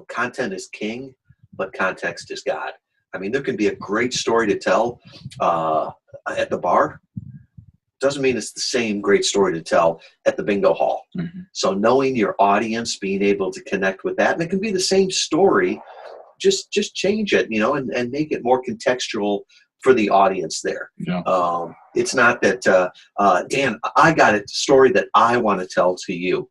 content is king, but context is God. I mean, there can be a great story to tell at the bar. Doesn't mean it's the same great story to tell at the bingo hall. Mm-hmm. So knowing your audience, being able to connect with that, and it can be the same story, just change it, and make it more contextual for the audience there. Yeah. It's not that, Dan, I got a story that I want to tell to you.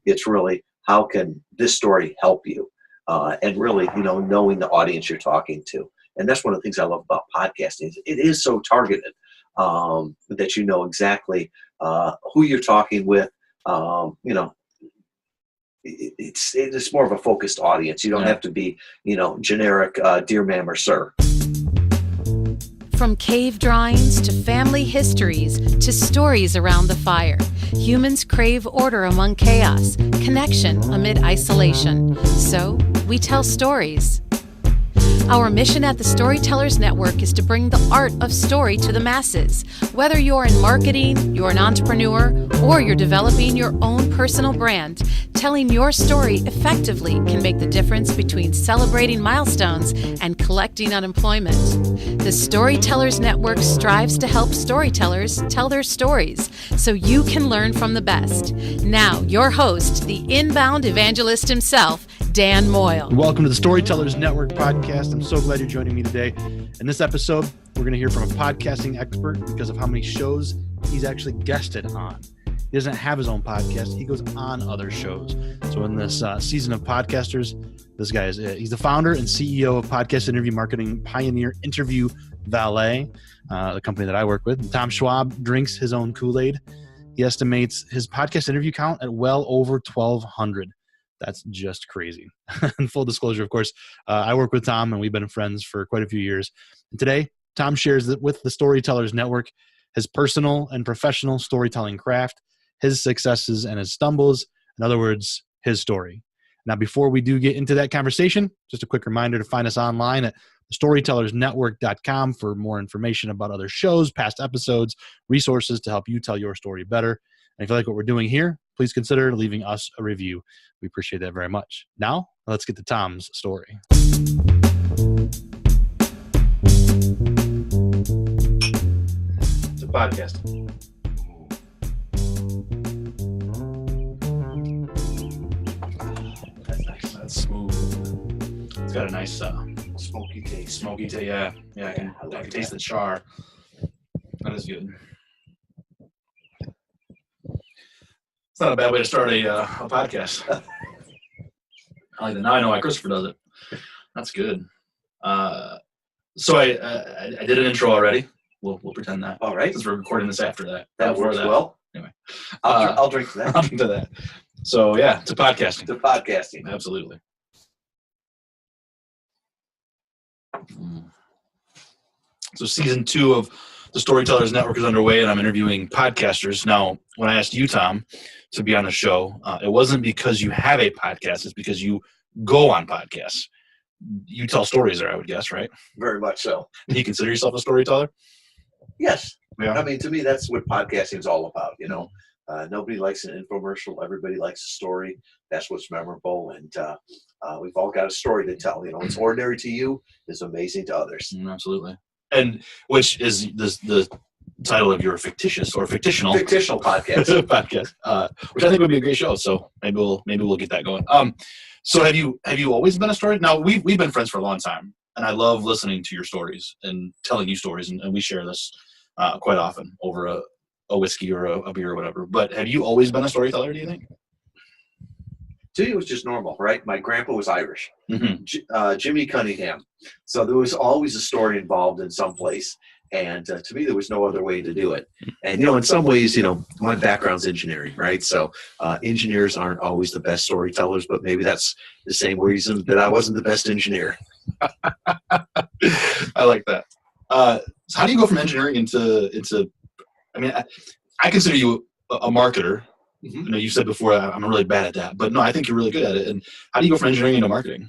It's really, how can this story help you? And really, knowing the audience you're talking to. And that's one of the things I love about podcasting. It is so targeted that you know exactly who you're talking with. It's more of a focused audience. You don't have to be, generic dear ma'am or sir. From cave drawings to family histories to stories around the fire, humans crave order among chaos, connection amid isolation. So we tell stories. Our mission at the Storytellers Network is to bring the art of story to the masses. Whether you're in marketing, you're an entrepreneur, or you're developing your own personal brand, telling your story effectively can make the difference between celebrating milestones and collecting unemployment. The Storytellers Network strives to help storytellers tell their stories so you can learn from the best. Now, your host, the inbound evangelist himself, Dan Moyle. Welcome to the Storytellers Network podcast. I'm so glad you're joining me today. In this episode, we're going to hear from a podcasting expert because of how many shows he's actually guested on. He doesn't have his own podcast. He goes on other shows. So in this season of Podcasters, this guy he's the founder and CEO of podcast interview marketing pioneer Interview Valet, the company that I work with. Tom Schwab drinks his own Kool-Aid. He estimates his podcast interview count at well over 1,200. That's just crazy. And full disclosure, of course, I work with Tom and we've been friends for quite a few years. And today, Tom shares that with the Storytellers Network, his personal and professional storytelling craft, his successes and his stumbles, in other words, his story. Now, before we do get into that conversation, just a quick reminder to find us online at storytellersnetwork.com for more information about other shows, past episodes, resources to help you tell your story better. And if you like what we're doing here, please consider leaving us a review. We appreciate that very much. Now, let's get to Tom's story. It's a podcast. That's nice. That's smooth. It's got a nice smoky taste. Smoky taste, yeah. Yeah, I can taste the char. That is good. It's not a bad way to start a podcast. I like that. Now I know why Christopher does it. That's good. So I did an intro already. We'll pretend that. All right. Since we're recording this after that. That works well. Anyway. I'll drink to that. I'll drink to that. So yeah, it's a podcasting. To podcasting. Absolutely. So season 2 of the Storytellers Network is underway, and I'm interviewing podcasters. Now, when I asked you, Tom, to be on the show, it wasn't because you have a podcast. It's because you go on podcasts. You tell stories there, I would guess, right? Very much so. Do you consider yourself a storyteller? Yes. Yeah. I mean, to me, that's what podcasting is all about. Nobody likes an infomercial. Everybody likes a story. That's what's memorable. And we've all got a story to tell. What's ordinary to you is amazing to others. Absolutely. And which is the title of your fictional podcast, which I think would be a great show. So maybe we'll get that going. So have you always been a story? Now we've been friends for a long time, and I love listening to your stories and telling you stories, and we share this quite often over a whiskey or a beer or whatever. But have you always been a storyteller, do you think? To me, it was just normal, right? My grandpa was Irish, Jimmy Cunningham. So there was always a story involved in some place. And to me, there was no other way to do it. And, in some ways, my background's engineering, right? So engineers aren't always the best storytellers, but maybe that's the same reason that I wasn't the best engineer. I like that. So how do you go from engineering into I mean, I consider you a marketer. Mm-hmm. You said before I'm really bad at that, but no, I think you're really good at it. And how do you go from engineering into marketing?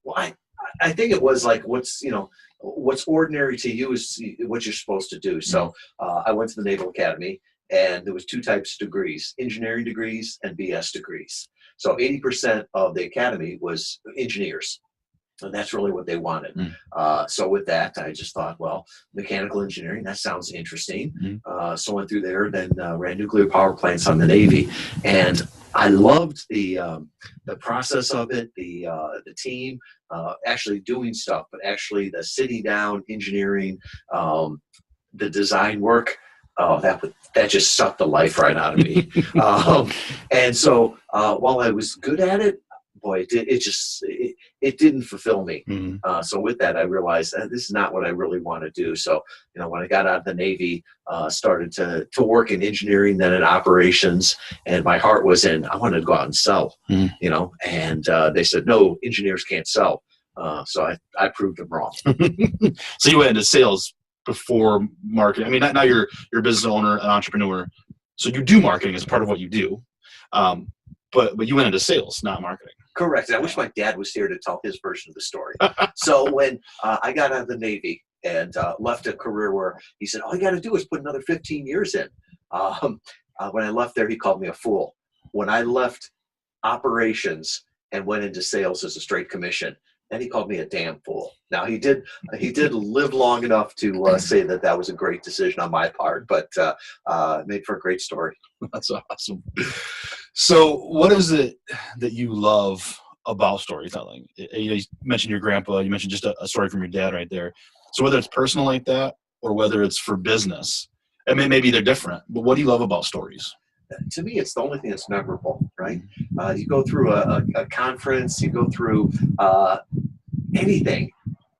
Well, I think it was like what's ordinary to you is what you're supposed to do. So I went to the Naval Academy, and there was 2 types of degrees: engineering degrees and BS degrees. So 80% of the academy was engineers. And that's really what they wanted. So with that, I just thought, well, mechanical engineering, that sounds interesting. So I went through there, then ran nuclear power plants on the Navy. And I loved the process of it, the team, actually doing stuff, but actually the sitting down, engineering, the design work. Oh, that just sucked the life right out of me. And so while I was good at it, boy, it didn't fulfill me. So with that, I realized this is not what I really want to do. So, when I got out of the Navy, started to work in engineering, then in operations, and my heart was in, I wanted to go out and sell, and they said, no, engineers can't sell. So I proved them wrong. So you went into sales before marketing. I mean, now you're a business owner, an entrepreneur. So you do marketing as part of what you do. But you went into sales, not marketing. Correct. I wish my dad was here to tell his version of the story. So when I got out of the Navy and left a career where he said, all you got to do is put another 15 years in. When I left there, he called me a fool. When I left operations and went into sales as a straight commission, then he called me a damn fool. Now he did live long enough to say that was a great decision on my part, but made for a great story. That's awesome. So what is it that you love about storytelling? You mentioned your grandpa, you mentioned just a story from your dad right there. So whether it's personal like that or whether it's for business, I mean, maybe they're different, but what do you love about stories? To me, it's the only thing that's memorable, right? You go through a conference, you go through anything,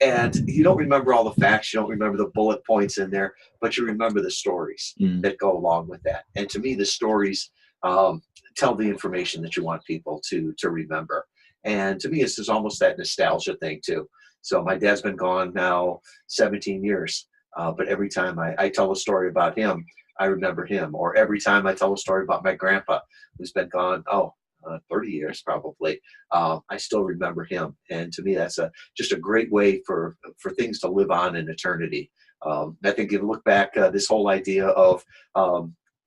and you don't remember all the facts, you don't remember the bullet points in there, but you remember the stories that go along with that. And to me, the stories tell the information that you want people to remember. And to me, it's just almost that nostalgia thing too. So my dad's been gone now 17 years, but every time I tell a story about him, I remember him. Or every time I tell a story about my grandpa, who's been gone, 30 years probably, I still remember him. And to me, that's just a great way for things to live on in eternity. I think if you look back, this whole idea of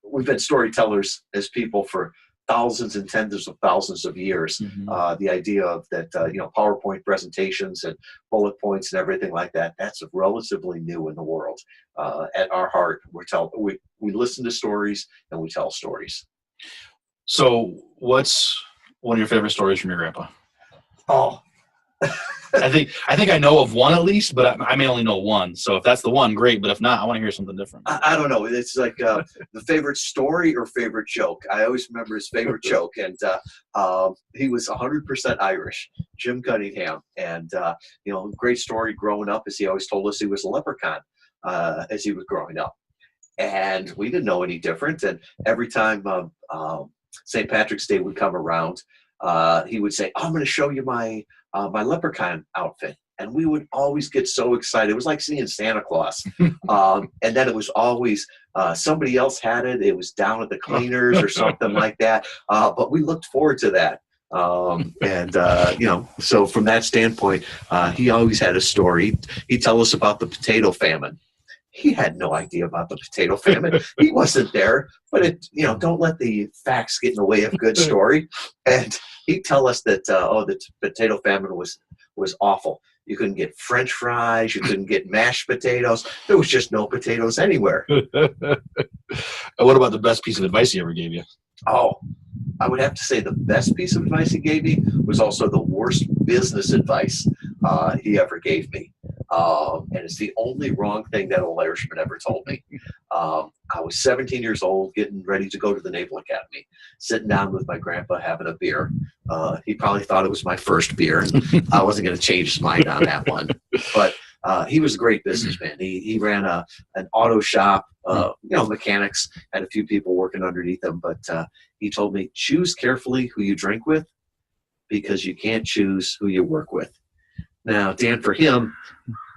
we've been storytellers as people for thousands and tens of thousands of years. The idea of that, PowerPoint presentations and bullet points and everything like that, that's relatively new in the world. At our heart, we listen to stories and we tell stories. So what's one of your favorite stories from your grandpa? Oh, I think I know of one at least, but I may only know one. So if that's the one, great. But if not, I want to hear something different. I don't know. It's like the favorite story or favorite joke. I always remember his favorite joke, and he was 100% Irish, Jim Cunningham, and great story growing up. As he always told us, he was a leprechaun as he was growing up, and we didn't know any different. And every time St. Patrick's Day would come around, he would say, "I'm going to show you my leprechaun outfit." And we would always get so excited. It was like seeing Santa Claus. And then it was always somebody else had it. It was down at the cleaners or something like that. But we looked forward to that. So from that standpoint, he always had a story. He'd tell us about the potato famine. He had no idea about the potato famine. He wasn't there, but don't let the facts get in the way of a good story. And he'd tell us that, the potato famine was awful. You couldn't get French fries. You couldn't get mashed potatoes. There was just no potatoes anywhere. What about the best piece of advice he ever gave you? Oh, I would have to say the best piece of advice he gave me was also the worst business advice he ever gave me. And it's the only wrong thing that old Irishman ever told me. I was 17 years old, getting ready to go to the Naval Academy, sitting down with my grandpa having a beer. He probably thought it was my first beer. I wasn't going to change his mind on that one. But he was a great businessman. He ran an auto shop, mechanics, had a few people working underneath him. But he told me, choose carefully who you drink with, because you can't choose who you work with. Now, Dan, for him,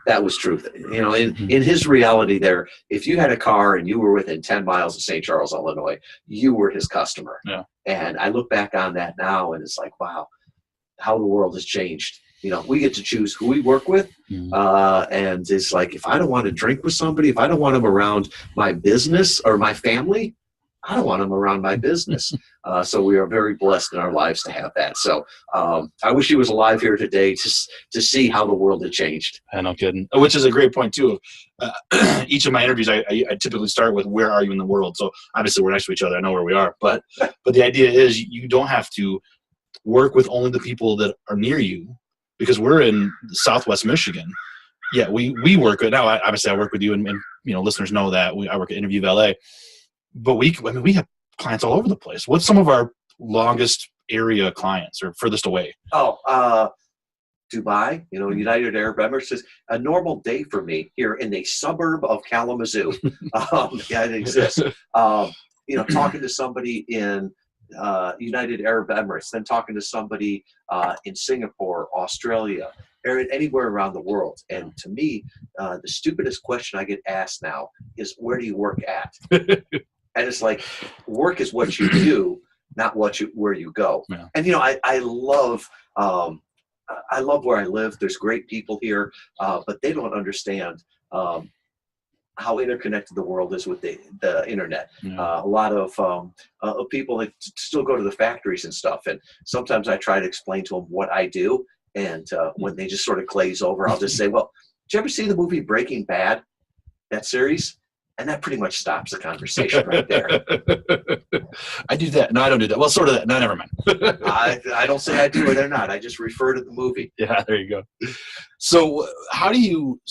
that was truth. In his reality there, if you had a car and you were within 10 miles of St. Charles, Illinois, you were his customer. Yeah. And I look back on that now and it's like, wow, how the world has changed. We get to choose who we work with. And it's like, if I don't want to drink with somebody, if I don't want them around my business or my family, I don't want them around my business. So we are very blessed in our lives to have that. So I wish he was alive here today to see how the world had changed. I no kidding. Which is a great point too. Each of my interviews, I typically start with, where are you in the world? So obviously we're next to each other. I know where we are, but the idea is you don't have to work with only the people that are near you, because we're in Southwest Michigan. Yeah, we work with, now obviously I work with you, and listeners know that I work at Interview Valet, but we have clients all over the place. What's some of our longest area clients or furthest away? Dubai, United Arab Emirates is a normal day for me here in the suburb of Kalamazoo. Yeah, it exists. Talking to somebody in United Arab Emirates, then talking to somebody in Singapore, Australia, or anywhere around the world. And to me, the stupidest question I get asked now is, where do you work at? And it's like, work is what you do, not where you go. Yeah. And I love where I live. There's great people here, but they don't understand how interconnected the world is with the internet. Yeah. A lot of people that still go to the factories and stuff, and sometimes I try to explain to them what I do, and when they just sort of glaze over, I'll just say, well, did you ever see the movie Breaking Bad, that series? And that pretty much stops the conversation right there. I do that. No, I don't do that. Well, sort of that. No, never mind. I don't say I do it or not. I just refer to the movie. Yeah, there you go. So how do you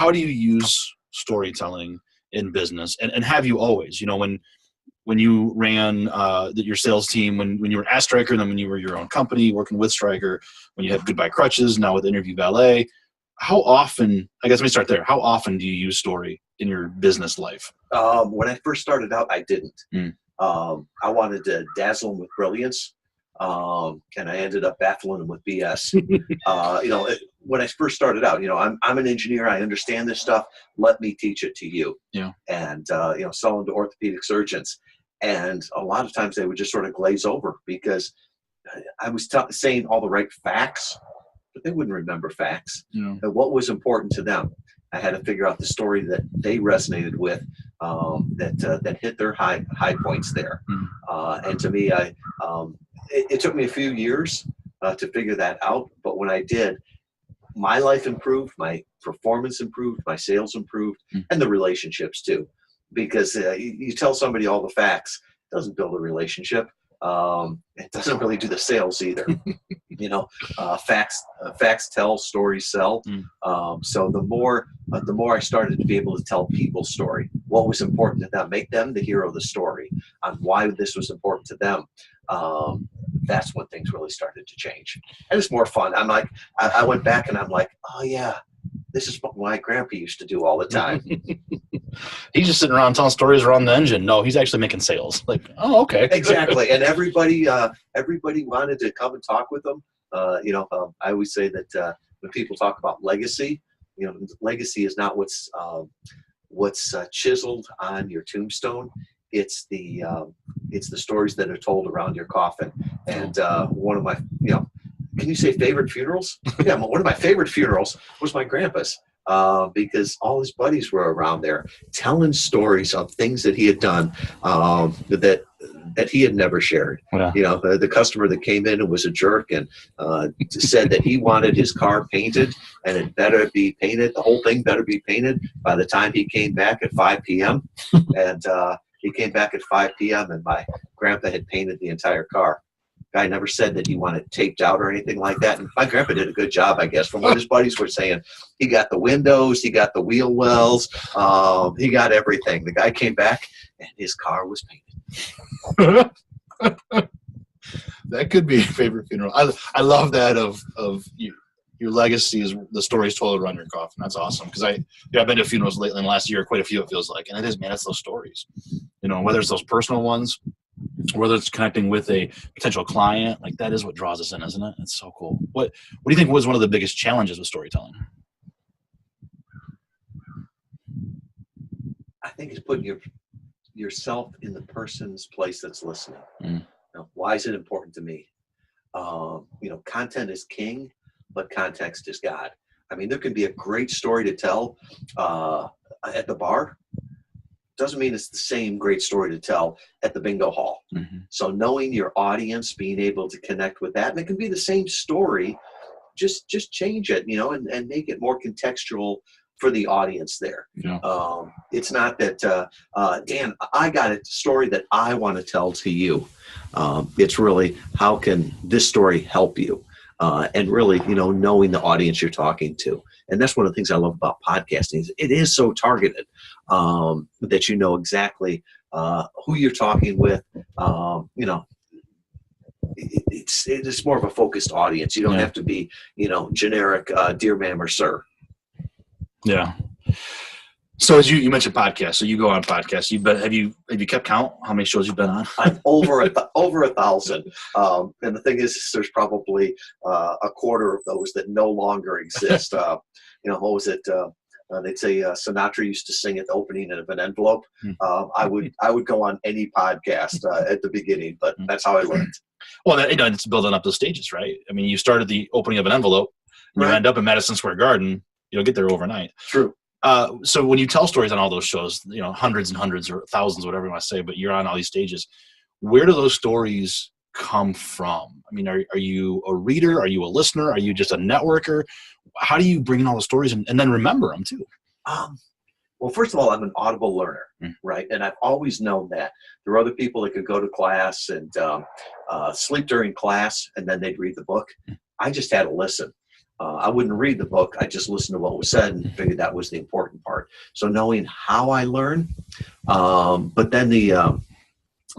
use storytelling in business? And have you always, when you ran your sales team, when you were at Stryker, then when you were your own company working with Stryker, when you had Goodbye Crutches, now with Interview Valet, how often, I guess let me start there. How often do you use story in your business life? When I first started out, I didn't. I wanted to dazzle them with brilliance. And I ended up baffling them with BS. When I first started out, I'm an engineer. I understand this stuff. Let me teach it to you. Yeah. And, selling to orthopedic surgeons. And a lot of times they would just sort of glaze over because I was saying all the right facts, but they wouldn't remember facts. Yeah. And what was important to them. I had to figure out the story that they resonated with, that hit their high points there. And to me, it took me a few years to figure that out. But when I did, my life improved, my performance improved, my sales improved, and the relationships too. Because you tell somebody all the facts, it doesn't build a relationship. It doesn't really do the sales either. Facts tell, stories sell. So the more I started to be able to tell people's story, what was important to them, make them the hero of the story, on why this was important to them. That's when things really started to change. And it's more fun. I'm like, I went back and I'm like, oh yeah, this is what my grandpa used to do all the time. He's just sitting around telling stories around the engine. No, he's actually making sales. Like, oh, okay. Exactly. And everybody wanted to come and talk with them. I always say that when people talk about legacy, legacy is not what's chiseled on your tombstone. It's the stories that are told around your coffin. And one of my, can you say favorite funerals? Yeah, one of my favorite funerals was my grandpa's. Because all his buddies were around there telling stories of things that he had done that he had never shared. Yeah. The customer that came in and was a jerk and said that he wanted his car painted and it better be painted. The whole thing better be painted by the time he came back at 5 p.m. And he came back at 5 p.m. and my grandpa had painted the entire car. Guy never said that he wanted taped out or anything like that. And my grandpa did a good job, I guess, from what his buddies were saying. He got the windows, he got the wheel wells, he got everything. The guy came back and his car was painted. That could be a favorite funeral. I love that of you. Your legacy is the stories told around your coffin. That's awesome. Because I've been to funerals lately in the last year, quite a few it feels like. And it is, man, it's those stories. Whether it's those personal ones, whether it's connecting with a potential client, like that is what draws us in, isn't it? It's so cool. What do you think was one of the biggest challenges with storytelling? I think it's putting yourself in the person's place that's listening. Why is it important to me? Content is king, but context is God. I mean, there can be a great story to tell at the bar. doesn't mean it's the same great story to tell at the bingo hall. So knowing your audience, being able to connect with that, and it can be the same story, just change it, and make it more contextual for the audience there. Yeah. It's not that, Dan, I got a story that I want to tell to you. It's really, how can this story help you? And really, knowing the audience you're talking to. And that's one of the things I love about podcasting. Is it is so targeted that you know exactly who you're talking with. It's more of a focused audience. You don't have to be, generic, dear ma'am or sir. Yeah. So as you mentioned podcasts, so you go on podcasts. Have you kept count how many shows you've been on? I'm over 1,000. And the thing is, there's probably a quarter of those that no longer exist. What was it? They'd say Sinatra used to sing at the opening of an envelope. I would go on any podcast at the beginning, but that's how I learned. Well, it's building up those stages, right? I mean, you started the opening of an envelope, and you end up in Madison Square Garden. You'll get there overnight. True. So when you tell stories on all those shows, hundreds and hundreds or thousands, whatever you want to say, but you're on all these stages, where do those stories come from? I mean, are you a reader? Are you a listener? Are you just a networker? How do you bring in all the stories and then remember them too? Well, first of all, I'm an audible learner, right? And I've always known that. There are other people that could go to class and sleep during class, and then they'd read the book. I just had to listen. I wouldn't read the book. I just listened to what was said and figured that was the important part. So knowing how I learn, but then the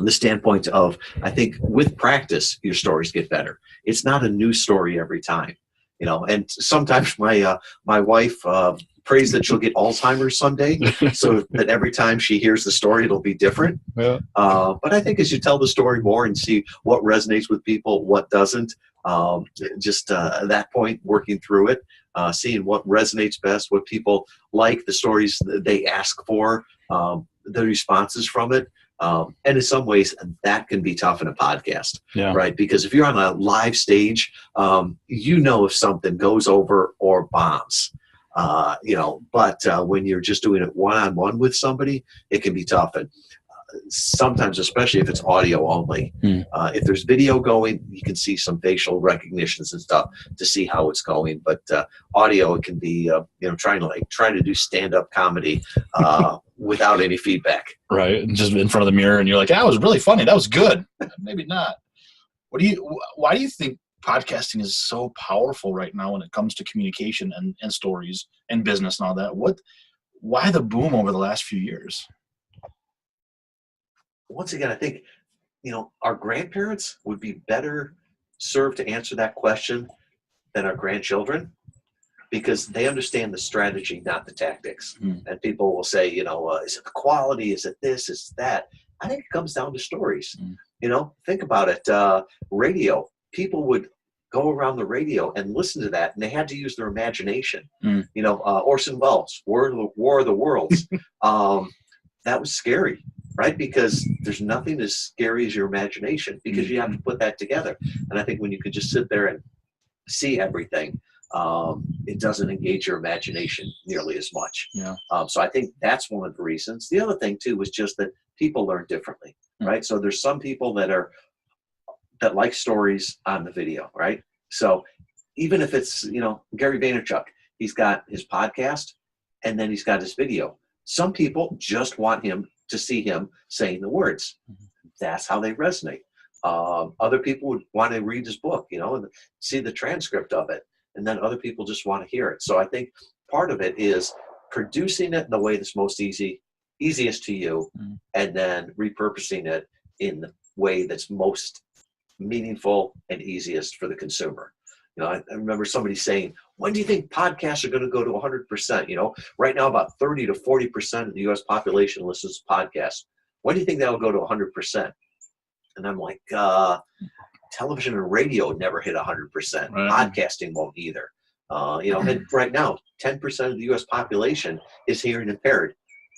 standpoint of, I think with practice, your stories get better. It's not a new story every time, and sometimes my wife prays that she'll get Alzheimer's someday, so that every time she hears the story, it'll be different. Yeah. But I think as you tell the story more and see what resonates with people, what doesn't, at that point, working through it, seeing what resonates best, what people like, the stories that they ask for, the responses from it. And in some ways, that can be tough in a podcast, right? Because if you're on a live stage, if something goes over or bombs. But when you're just doing it one-on-one with somebody, it can be tough. And sometimes, especially if it's audio only, if there's video going, you can see some facial recognitions and stuff to see how it's going. But audio, it can be, trying to do stand-up comedy without any feedback. Right. Just in front of the mirror, and you're like, that was really funny. That was good. Maybe not. Why do you think podcasting is so powerful right now when it comes to communication and stories and business and all that? Why the boom over the last few years? Once again, I think, our grandparents would be better served to answer that question than our grandchildren, because they understand the strategy, not the tactics. And people will say, is it the quality? Is it this? Is that? I think it comes down to stories. Think about it. Radio. People would go around the radio and listen to that, and they had to use their imagination. Orson Welles, War of the Worlds. That was scary, right? Because there's nothing as scary as your imagination, because you have to put that together. And I think when you could just sit there and see everything, it doesn't engage your imagination nearly as much. Yeah. So I think that's one of the reasons. The other thing too was just that people learn differently, right? So there's some people that like stories on the video, right? So even if it's, Gary Vaynerchuk, he's got his podcast and then he's got his video. Some people just want to see him saying the words. That's how they resonate. Other people would want to read his book, and see the transcript of it. And then other people just want to hear it. So I think part of it is producing it in the way that's most easiest to you, and then repurposing it in the way that's most meaningful and easiest for the consumer. I remember somebody saying, when do you think podcasts are going to go to 100%? Right now about 30 to 40% of the U.S. population listens to podcasts. When do you think that will go to 100%? And I'm like, television and radio never hit 100%. Right. Podcasting won't either. And right now, 10% of the U.S. population is hearing impaired.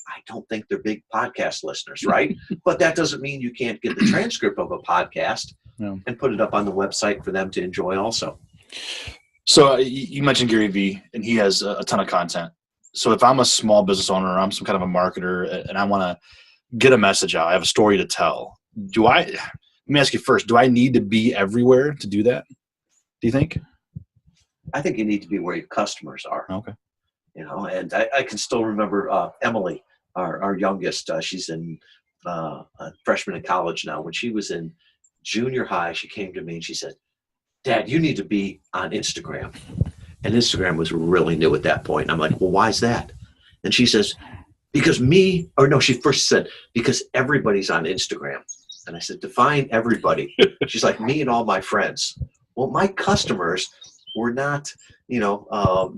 I don't think they're big podcast listeners, right? But that doesn't mean you can't get the transcript of a podcast and put it up on the website for them to enjoy also. So you mentioned Gary Vee, and he has a ton of content. so if I'm a small business owner or I'm some kind of a marketer and I want to get a message out, I have a story to tell. Let me ask you first, do I need to be everywhere to do that? Do you think? I think you need to be where your customers are. Okay. And I can still remember Emily, our youngest. She's in a freshman in college now. When she was in junior high, she came to me and she said, "Dad, you need to be on Instagram." And Instagram was really new at that point. And I'm like, "Well, why is that?" And she says, she first said, "Because everybody's on Instagram." And I said, "Define everybody." She's like, "Me and all my friends." Well, my customers were not,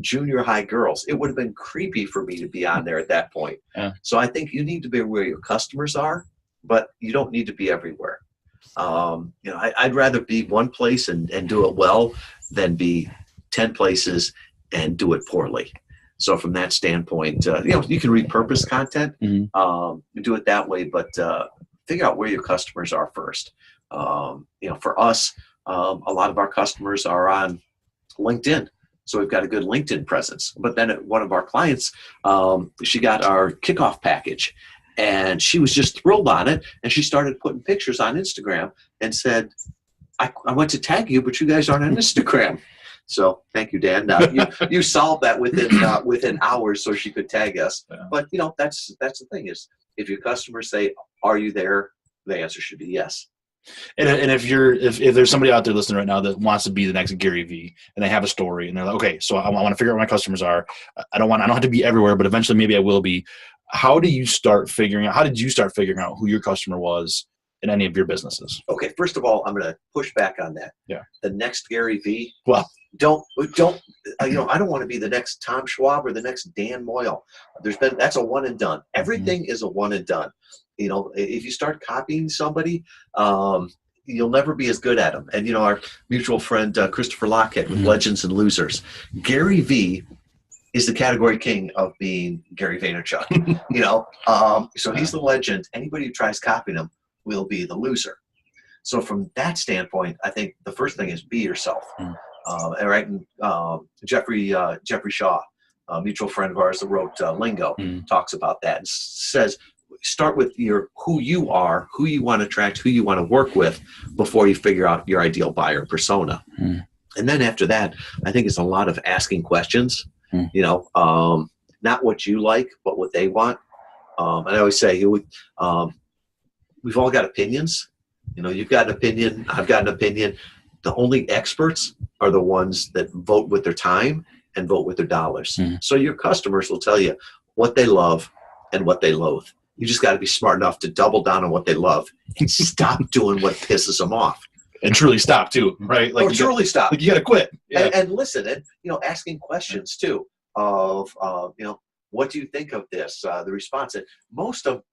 junior high girls. It would have been creepy for me to be on there at that point. Yeah. So I think you need to be where your customers are, but you don't need to be everywhere. I'd rather be one place and do it well than be 10 places and do it poorly. So from that standpoint, you can repurpose content, do it that way, but figure out where your customers are first. For us, a lot of our customers are on LinkedIn. So we've got a good LinkedIn presence. But then one of our clients, she got our kickoff package and she was just thrilled on it. And she started putting pictures on Instagram and said, I went to tag you, but you guys aren't on Instagram. So thank you, Dan. You solved that within hours so she could tag us. Yeah. But, that's the thing is if your customers say, "Are you there?" the answer should be yes. And if there's somebody out there listening right now that wants to be the next Gary Vee and they have a story and they're like, okay, so I want to figure out where my customers are. I don't have to be everywhere, but eventually maybe I will be. How did you start figuring out who your customer was in any of your businesses? Okay. First of all, I'm going to push back on that. Yeah. The next Gary Vee. Well, don't, I don't want to be the next Tom Schwab or the next Dan Moyle. That's a one and done. Everything is a one and done. If you start copying somebody, you'll never be as good at them. And, our mutual friend, Christopher Lockett with Legends and Losers, Gary Vee is the category king of being Gary Vaynerchuk, so he's the legend. Anybody who tries copying him will be the loser. So from that standpoint, I think the first thing is be yourself. And Jeffrey Shaw, a mutual friend of ours that wrote Lingo, talks about that and says, start with who you are, who you want to attract, who you want to work with before you figure out your ideal buyer persona. And then after that, I think it's a lot of asking questions, not what you like, but what they want. And I always say, we've all got opinions. You've got an opinion. I've got an opinion. The only experts are the ones that vote with their time and vote with their dollars. So your customers will tell you what they love and what they loathe. You just got to be smart enough to double down on what they love and stop doing what pisses them off. And truly stop too, right? Like truly stop. Like you got to quit. Yeah. And listen, and asking questions too of what do you think of this? The response, and most of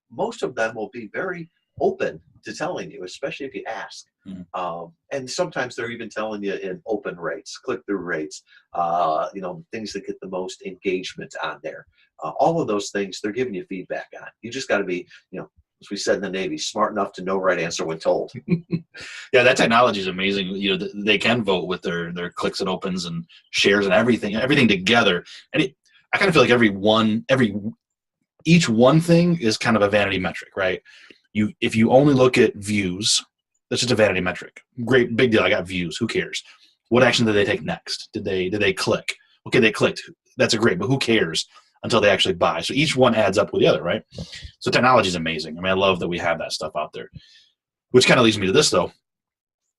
them will be very open to telling you, especially if you ask. And sometimes they're even telling you in open rates, click-through rates, things that get the most engagement on there. All of those things, they're giving you feedback on. You just got to be, as we said in the Navy, smart enough to know right answer when told. Yeah, that technology is amazing. They can vote with their clicks and opens and shares and everything together. And I kind of feel like each one thing is kind of a vanity metric, right? If you only look at views, that's just a vanity metric. Great, big deal. I got views. Who cares? What action did they take next? Did they click? Okay, they clicked. That's great, but who cares until they actually buy? So each one adds up with the other, right? So technology is amazing. I mean, I love that we have that stuff out there. Which kind of leads me to this, though.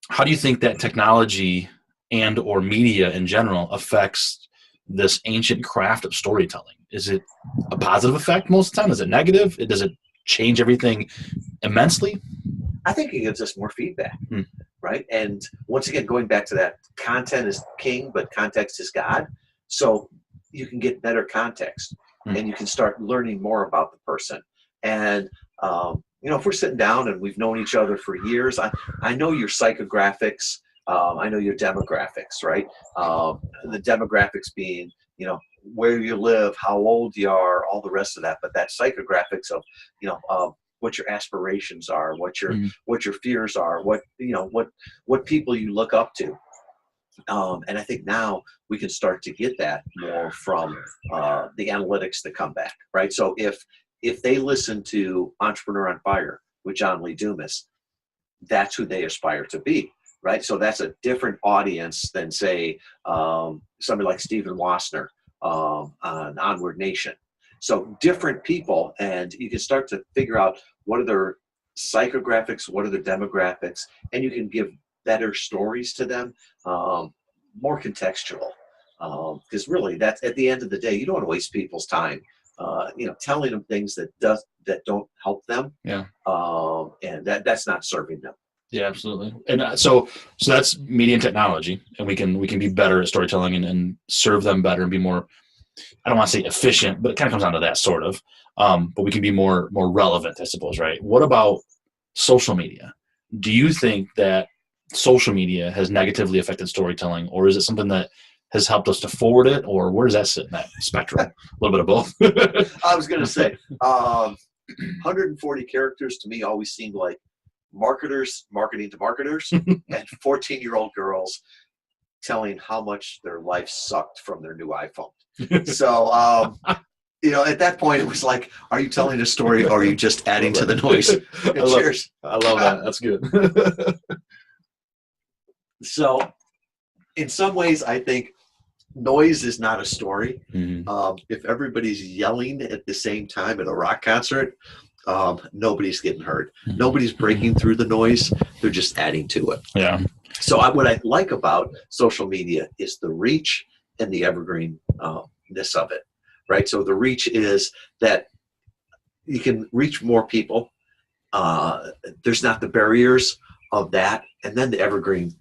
How do you think that technology and or media in general affects this ancient craft of storytelling? Is it a positive effect most of the time? Is it negative? Does it change everything immensely? I think it gives us more feedback, right? And once again, going back to that, content is king, but context is God. So you can get better context and you can start learning more about the person. And, if we're sitting down and we've known each other for years, I know your psychographics, I know your demographics, right? The demographics being, where you live, how old you are, all the rest of that. But that psychographics of, what your aspirations are, what your fears are, what people you look up to. And I think now we can start to get that more from the analytics that come back, right? So if they listen to Entrepreneur on Fire with John Lee Dumas, that's who they aspire to be, right? So that's a different audience than, say, somebody like Stephen Wassner on Onward Nation. So different people, and you can start to figure out what are their psychographics, what are their demographics, and you can give better stories to them, more contextual. Because really, that's at the end of the day, you don't want to waste people's time, telling them things that don't help them. Yeah. And that's not serving them. Yeah, absolutely. And so that's media and technology, and we can be better at storytelling and serve them better and be more, I don't want to say efficient, but it kind of comes down to that sort of. But we can be more relevant, I suppose, right? What about social media? Do you think that social media has negatively affected storytelling, or is it something that has helped us to forward it, or where does that sit in that spectrum? A little bit of both. I was going to say 140 characters to me always seemed like marketers marketing to marketers and 14-year-old girls telling how much their life sucked from their new iPhone. So, at that point, it was like, are you telling a story or are you just adding to the noise? Cheers. I love that. That's good. So, in some ways, I think noise is not a story. Mm-hmm. If everybody's yelling at the same time at a rock concert, nobody's getting heard. Mm-hmm. Nobody's breaking through the noise. They're just adding to it. Yeah. So what I like about social media is the reach and the evergreenness of it, right? So the reach is that you can reach more people. There's not the barriers of that. And then the evergreen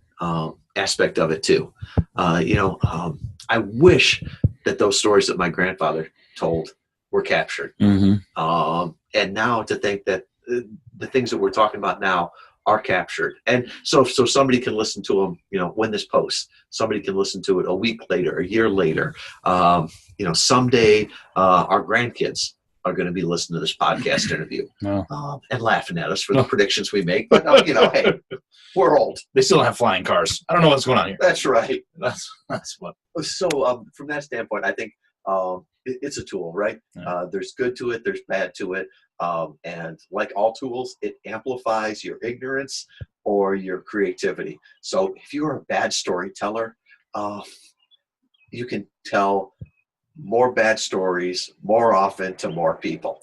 aspect of it too. I wish that those stories that my grandfather told were captured. Mm-hmm. And now to think that the things that we're talking about now are captured. And so somebody can listen to them, when this posts, somebody can listen to it a week later, a year later. Someday our grandkids are going to be listening to this podcast interview and laughing at us for the predictions we make. But, hey, we're old. They still don't have flying cars. I don't know what's going on here. That's right. That's what. So from that standpoint, I think it's a tool, right? Yeah. There's good to it. There's bad to it. And like all tools, it amplifies your ignorance or your creativity. So if you're a bad storyteller, you can tell more bad stories more often to more people.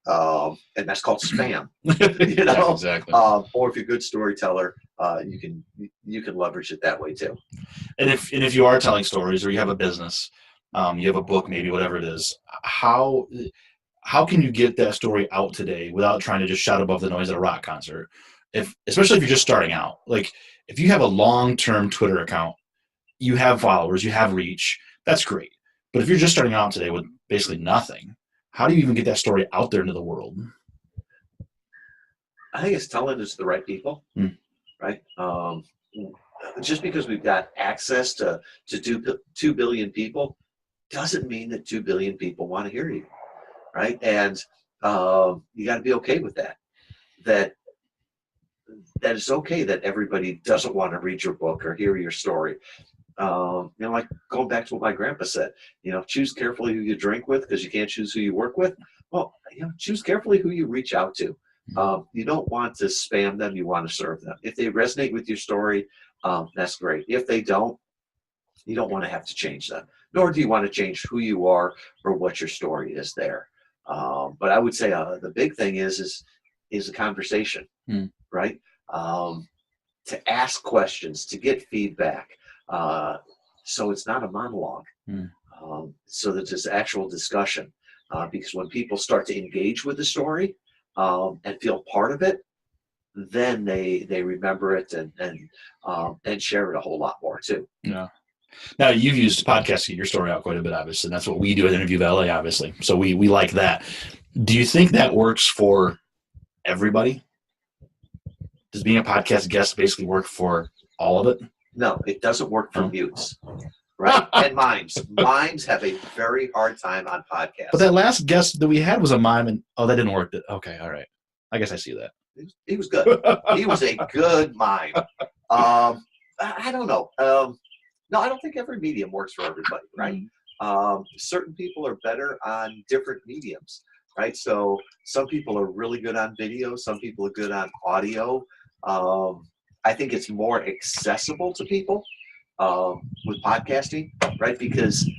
And that's called spam. Yeah, exactly. Or if you're a good storyteller, you can leverage it that way too. And if you are telling stories or you have a business, you have a book, maybe whatever it is, how can you get that story out today without trying to just shout above the noise at a rock concert? Especially if you're just starting out. Like if you have a long-term Twitter account, you have followers, you have reach, that's great. But if you're just starting out today with basically nothing, how do you even get that story out there into the world? I think it's telling it to the right people, right? Just because we've got access to 2 billion people doesn't mean that 2 billion people want to hear you, right? And you got to be okay with that. That it's okay that everybody doesn't want to read your book or hear your story. Like going back to what my grandpa said, choose carefully who you drink with because you can't choose who you work with. Well, choose carefully who you reach out to. You don't want to spam them. You want to serve them. If they resonate with your story, that's great. If they don't, you don't want to have to change them, nor do you want to change who you are or what your story is there. But I would say the big thing is a conversation, right? To ask questions, to get feedback. So it's not a monologue. So that it's actual discussion. Because when people start to engage with the story and feel part of it, then they remember it and share it a whole lot more too. Yeah. Now you've used podcasts to get your story out quite a bit, obviously. And that's what we do at Interview Valet, obviously. So we like that. Do you think that works for everybody? Does being a podcast guest basically work for all of it? No, it doesn't work for mutes, right? And mimes. Mimes have a very hard time on podcasts. But that last guest that we had was a mime, and that didn't work. Okay, all right. I guess I see that. He was good. He was a good mime. I don't know. No, I don't think every medium works for everybody, right? Certain people are better on different mediums, right? So some people are really good on video. Some people are good on audio. I think it's more accessible to people with podcasting, right? Because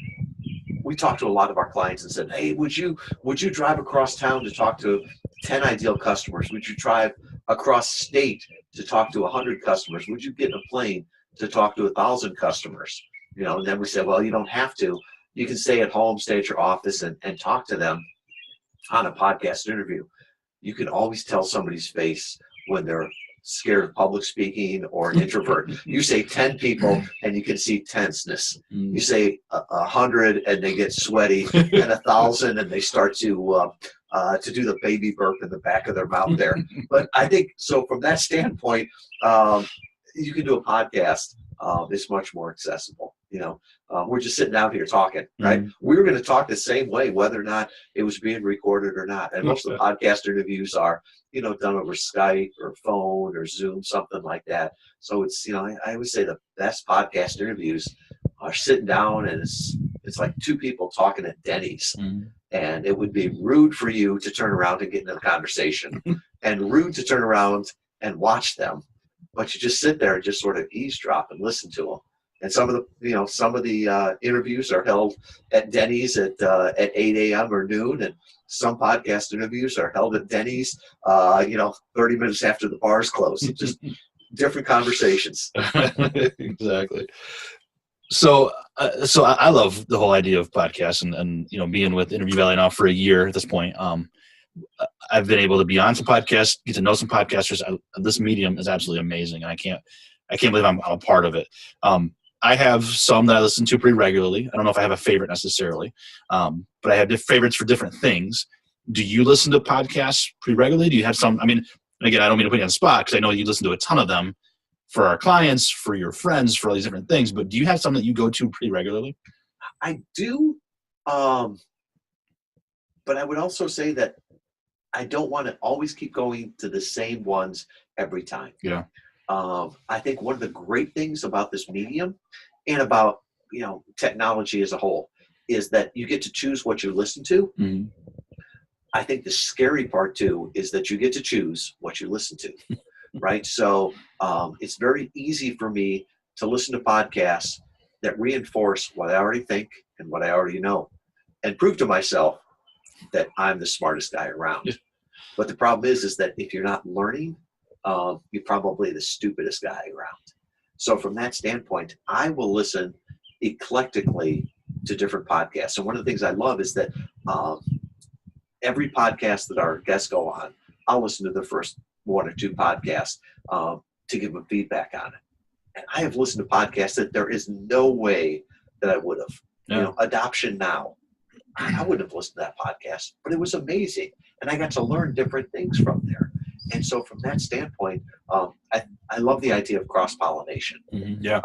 we talked to a lot of our clients and said, hey, would you drive across town to talk to 10 ideal customers? Would you drive across state to talk to 100 customers? Would you get in a plane to talk to 1,000 customers? And then we said, well, you don't have to. You can stay at home, stay at your office and talk to them on a podcast interview. You can always tell somebody's face when they're scared of public speaking or an introvert. You say 10 people and you can see tenseness. You say 100 and they get sweaty, and 1,000 and they start to do the baby burp in the back of their mouth there. But I think, so from that standpoint, you can do a podcast. It's much more accessible. We're just sitting out here talking, right? We were going to talk the same way, whether or not it was being recorded or not. And most of the podcast interviews are, done over Skype or phone or Zoom, something like that. So it's, I always say the best podcast interviews are sitting down and it's like two people talking at Denny's. And it would be rude for you to turn around and get into the conversation and rude to turn around and watch them. But you just sit there and just sort of eavesdrop and listen to them. And some of the interviews are held at Denny's at 8 a.m. or noon, and some podcast interviews are held at Denny's, 30 minutes after the bars close. It's just different conversations. Exactly. So I love the whole idea of podcasts and being with Interview Valley now for a year at this point. I've been able to be on some podcasts, get to know some podcasters. This medium is absolutely amazing, and I can't believe I'm a part of it. I have some that I listen to pretty regularly. I don't know if I have a favorite necessarily, but I have favorites for different things. Do you listen to podcasts pretty regularly? Do you have some? I mean, again, I don't mean to put you on the spot because I know you listen to a ton of them for our clients, for your friends, for all these different things. But do you have some that you go to pretty regularly? I do, but I would also say that I don't want to always keep going to the same ones every time. Yeah. I think one of the great things about this medium and about, technology as a whole is that you get to choose what you listen to. I think the scary part too is that you get to choose what you listen to, right? So it's very easy for me to listen to podcasts that reinforce what I already think and what I already know and prove to myself that I'm the smartest guy around. But the problem is that if you're not learning, you're probably the stupidest guy around. So from that standpoint, I will listen eclectically to different podcasts. And one of the things I love is that every podcast that our guests go on, I'll listen to the first one or two podcasts to give them feedback on it. And I have listened to podcasts that there is no way that I would have. Yeah. Adoption Now. I wouldn't have listened to that podcast, but it was amazing. And I got to learn different things from there. And so from that standpoint, I love the idea of cross-pollination. Yeah.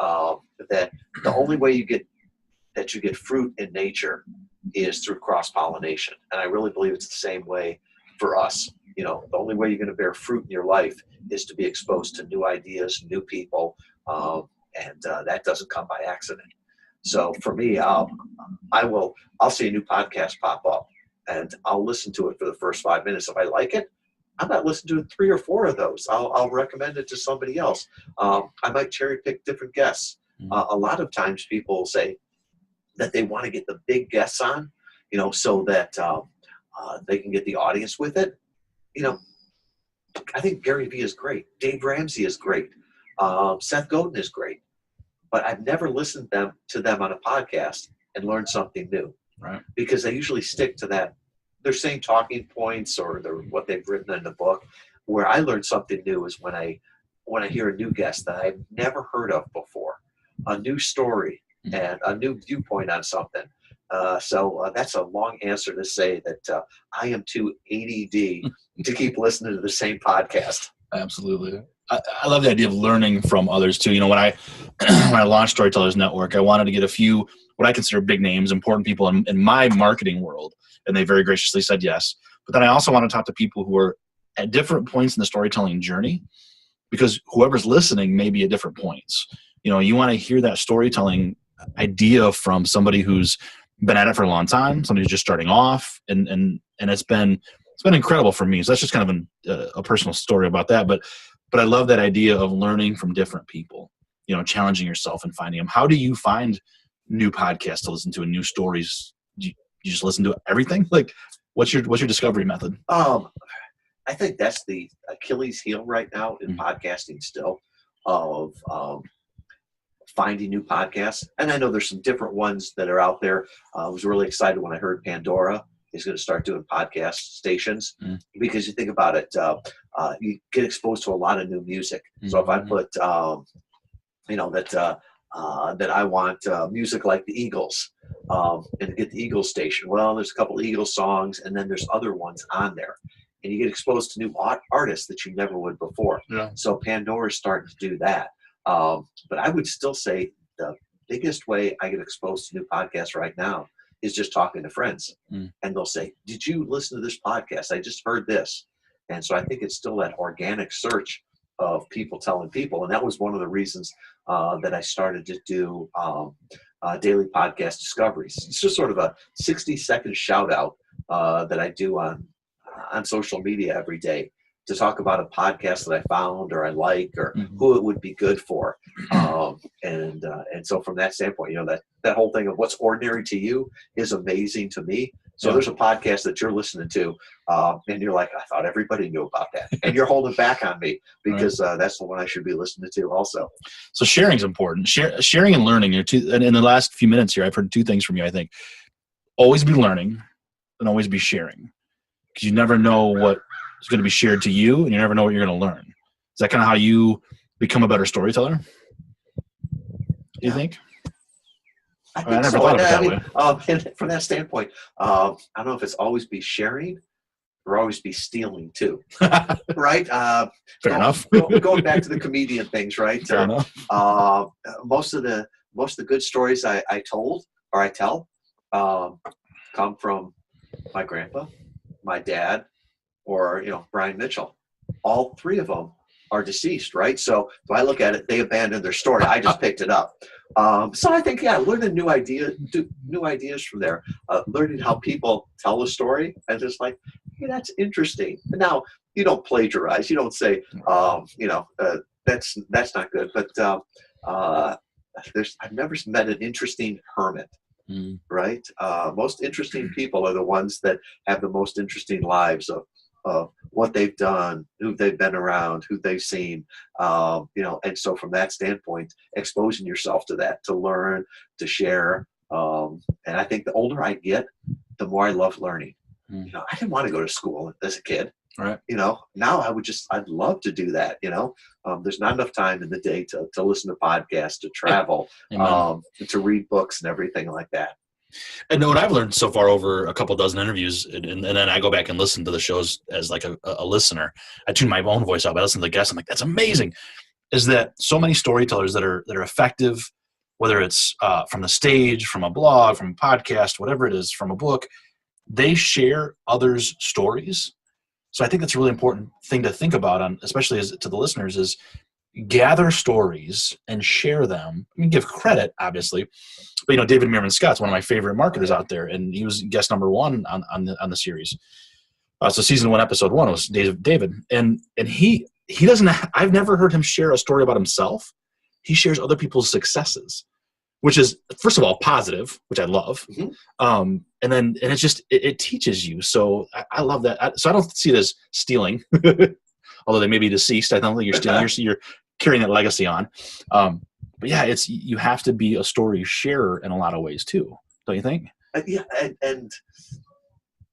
That the only way you get fruit in nature is through cross-pollination. And I really believe it's the same way for us. The only way you're going to bear fruit in your life is to be exposed to new ideas, new people, and that doesn't come by accident. So for me, I'll see a new podcast pop up, and I'll listen to it for the first 5 minutes. If I like it, I might listen to 3 or 4 of those. I'll recommend it to somebody else. I might cherry pick different guests. A lot of times people say that they want to get the big guests on, so that they can get the audience with it. I think Gary Vee is great. Dave Ramsey is great. Seth Godin is great. But I've never listened to them on a podcast and learned something new. Right. Because they usually stick to that, their same talking points or what they've written in the book. Where I learn something new is when I hear a new guest that I've never heard of before, a new story and a new viewpoint on something. So that's a long answer to say that I am too ADD to keep listening to the same podcast. Absolutely. I love the idea of learning from others too. When I launched Storytellers Network, I wanted to get a few what I consider big names, important people in my marketing world, and they very graciously said yes. But then I also want to talk to people who are at different points in the storytelling journey, because whoever's listening may be at different points. You want to hear that storytelling idea from somebody who's been at it for a long time, somebody who's just starting off, and it's been incredible for me. So that's just kind of a personal story about that. But I love that idea of learning from different people, challenging yourself and finding them. How do you find new podcasts to listen to and new stories? Do you just listen to everything? Like, what's your discovery method? I think that's the Achilles heel right now in podcasting still, of finding new podcasts. And I know there's some different ones that are out there. I was really excited when I heard Pandora is going to start doing podcast stations, because you think about it, you get exposed to a lot of new music. So if I put, that I want music like the Eagles, and get the Eagles station. Well, there's a couple of Eagles songs, and then there's other ones on there. And you get exposed to new artists that you never would before. Yeah. So Pandora is starting to do that. But I would still say the biggest way I get exposed to new podcasts right now is just talking to friends. And they'll say, did you listen to this podcast? I just heard this. And so I think it's still that organic search of people telling people. And that was one of the reasons that I started to do daily podcast discoveries. It's just sort of a 60-second shout out that I do on social media every day to talk about a podcast that I found or I like, or who it would be good for. And so from that standpoint, that whole thing of what's ordinary to you is amazing to me. So there's a podcast that you're listening to, and you're like, I thought everybody knew about that. And you're holding back on me because that's the one I should be listening to also. So sharing is important. Sharing and learning are two. And in the last few minutes here, I've heard two things from you, I think. Always be learning and always be sharing. Because you never know what is going to be shared to you, and you never know what you're going to learn. Is that kind of how you become a better storyteller? Do you think? I never thought of it that way. And from that standpoint, I don't know if it's always be sharing or always be stealing too. Right? Fair enough. Going back to the comedian things, right? Fair enough. Most of the good stories I told or I tell come from my grandpa, my dad, or Brian Mitchell. All three of them are deceased, right? So if I look at it, they abandoned their story. I just picked it up. So I think, learning new ideas from there, learning how people tell a story, and just like, hey, that's interesting. Now, you don't plagiarize. You don't say, that's not good. But I've never met an interesting hermit. Right? Most interesting people are the ones that have the most interesting lives of what they've done, who they've been around, who they've seen, and so from that standpoint, exposing yourself to that, to learn, to share. And I think the older I get, the more I love learning. I didn't want to go to school as a kid. Right. Now I'd love to do that. There's not enough time in the day to listen to podcasts, to travel, to read books and everything like that. And what I've learned so far over a couple dozen interviews, and then I go back and listen to the shows as like a listener. I tune my own voice out. I listen to the guests. I'm like, that's amazing. Is that so many storytellers that are effective, whether it's from the stage, from a blog, from a podcast, whatever it is, from a book, they share others' stories. So I think that's a really important thing to think about, especially as to the listeners, is gather stories and share them. I mean, give credit, obviously, but David Meerman Scott's one of my favorite marketers out there, and he was guest number one on the series. So season 1, episode 1 was David, and he doesn't. I've never heard him share a story about himself. He shares other people's successes, which is, first of all, positive, which I love. And then it's just, it teaches you. So I love that. So I don't see it as stealing, although they may be deceased. I don't think you're stealing. You're carrying that legacy on. But yeah, you have to be a story sharer in a lot of ways too. Don't you think? Yeah. And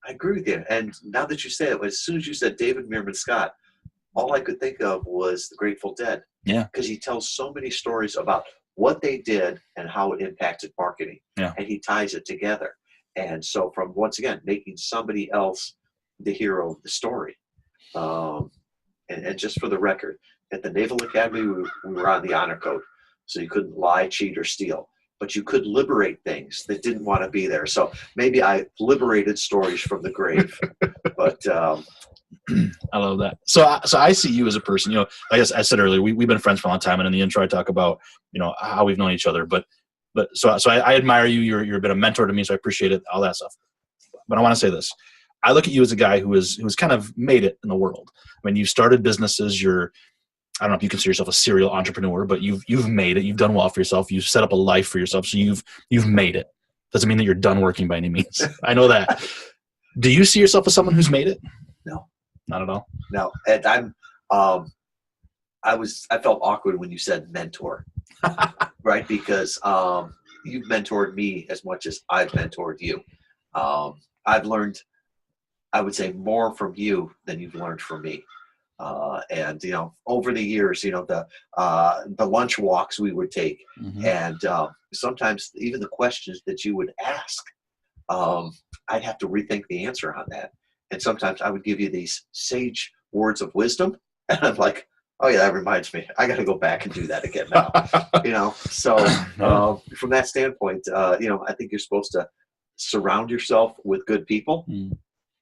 I agree with you. And now that you say it, as soon as you said David Meerman Scott, all I could think of was the Grateful Dead. Yeah. Because he tells so many stories about what they did and how it impacted marketing. Yeah. And he ties it together. And so from, once again, making somebody else the hero of the story. And just for the record, at the Naval Academy, we were on the honor code. So you couldn't lie, cheat, or steal. But you could liberate things that didn't want to be there. So maybe I liberated stories from the grave. But I love that. So I see you as a person, you know, like I said earlier, we've been friends for a long time. And in the intro, I talk about, you know, how we've known each other, but I admire you. You're a bit of a mentor to me. So I appreciate it. All that stuff. But I want to say this. I look at you as a guy who's kind of made it in the world. I mean, you've started businesses. I don't know if you consider yourself a serial entrepreneur, but you've made it. You've done well for yourself. You've set up a life for yourself. So you've made it. Doesn't mean that you're done working by any means. I know that. Do you see yourself as someone who's made it? No, not at all. No, and I felt awkward when you said mentor, right? Because you've mentored me as much as I've mentored you. I've learned, I would say, more from you than you've learned from me. And you know, over the years, you know, the lunch walks we would take, and sometimes even the questions that you would ask, I'd have to rethink the answer on that. And sometimes I would give you these sage words of wisdom, and I'm like, oh yeah, that reminds me, I got to go back and do that again now. You know, so from that standpoint, you know, I think you're supposed to surround yourself with good people,